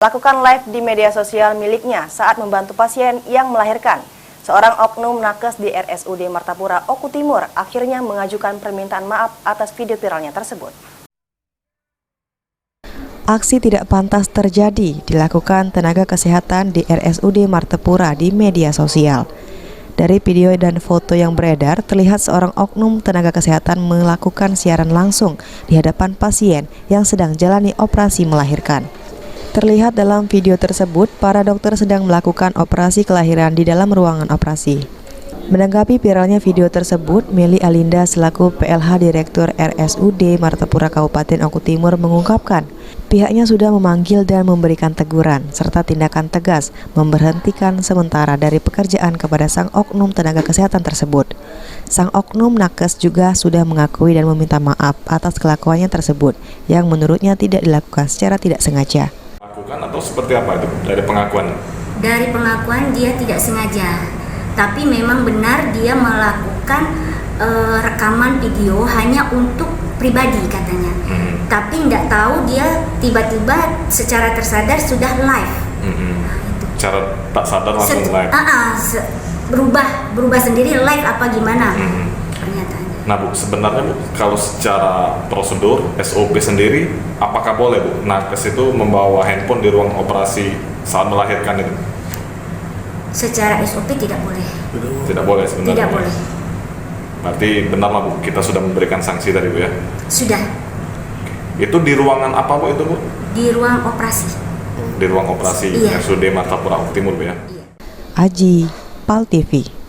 Lakukan live di media sosial miliknya saat membantu pasien yang melahirkan. Seorang oknum nakes di RSUD Martapura, Oku Timur, akhirnya mengajukan permintaan maaf atas video viralnya tersebut. Aksi tidak pantas terjadi dilakukan tenaga kesehatan di RSUD Martapura di media sosial. Dari video dan foto yang beredar, terlihat seorang oknum tenaga kesehatan melakukan siaran langsung di hadapan pasien yang sedang jalani operasi melahirkan. Terlihat dalam video tersebut, para dokter sedang melakukan operasi kelahiran di dalam ruangan operasi. Menanggapi viralnya video tersebut, Meli Alinda selaku PLH Direktur RSUD Martapura Kabupaten Oku Timur mengungkapkan pihaknya sudah memanggil dan memberikan teguran serta tindakan tegas memberhentikan sementara dari pekerjaan kepada sang oknum tenaga kesehatan tersebut. Sang oknum nakes juga sudah mengakui dan meminta maaf atas kelakuannya tersebut yang menurutnya tidak dilakukan secara tidak sengaja. Atau seperti apa itu dari pengakuan? Dari pengakuan dia tidak sengaja, tapi memang benar dia melakukan rekaman video hanya untuk pribadi katanya. Tapi tidak tahu dia tiba-tiba secara tersadar sudah live. Cara tak sadar langsung live. Berubah sendiri live apa gimana pernyataannya. Nah Bu, sebenarnya Bu, kalau secara prosedur SOP sendiri, apakah boleh Bu nakes itu membawa handphone di ruang operasi saat melahirkan itu? Secara SOP tidak boleh. Tidak boleh sebenarnya. Tidak boleh. Berarti benar lah Bu, kita sudah memberikan sanksi tadi Bu ya? Sudah. Itu di ruangan apa Bu itu Bu? Di ruang operasi. Di ruang operasi RSUD Martapura Timur Bu ya? Aji, PAL TV.